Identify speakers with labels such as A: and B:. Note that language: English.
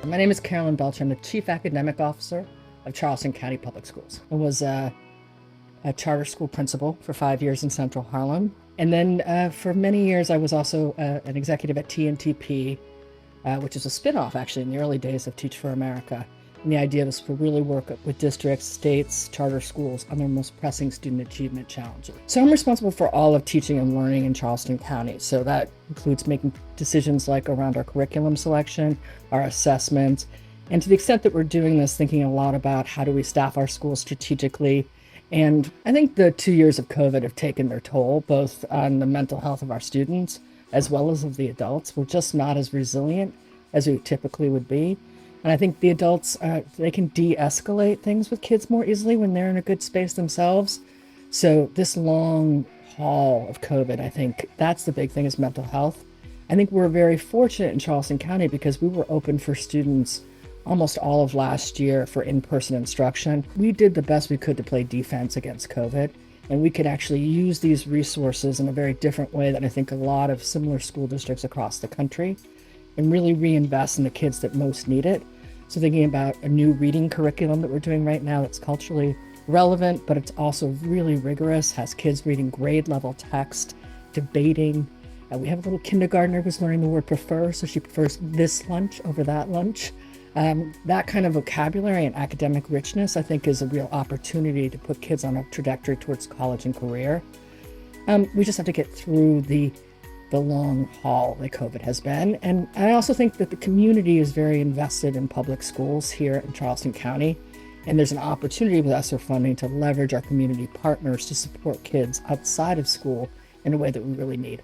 A: My name is Karolyn Belcher. I'm the Chief Academic Officer of Charleston County Public Schools. I was a charter school principal for 5 years in Central Harlem. And then for many years, I was also an executive at TNTP, which is a spinoff actually in the early days of Teach for America. And the idea was to really work with districts, states, charter schools on their most pressing student achievement challenges. So I'm responsible for all of teaching and learning in Charleston County. So that includes making decisions like around our curriculum selection, our assessment, and to the extent that we're doing this, thinking a lot about how do we staff our schools strategically. And I think the 2 years of COVID have taken their toll, both on the mental health of our students as well as of the adults. We're just not as resilient as we typically would be. And I think the adults, they can de-escalate things with kids more easily when they're in a good space themselves. So this long haul of COVID, I think that's the big thing, is mental health. I think we're very fortunate in Charleston County because we were open for students almost all of last year for in-person instruction. We did the best we could to play defense against COVID, and we could actually use these resources in a very different way than I think a lot of similar school districts across the country, and really reinvest in the kids that most need it. So thinking about a new reading curriculum that we're doing right now that's culturally relevant, but it's also really rigorous, has kids reading grade level text, debating. We have a little kindergartner who's learning the word prefer, so she prefers this lunch over that lunch. That kind of vocabulary and academic richness, I think, is a real opportunity to put kids on a trajectory towards college and career. We just have to get through the long haul that COVID has been. And I also think that the community is very invested in public schools here in Charleston County. And there's an opportunity with ESSER funding to leverage our community partners to support kids outside of school in a way that we really need.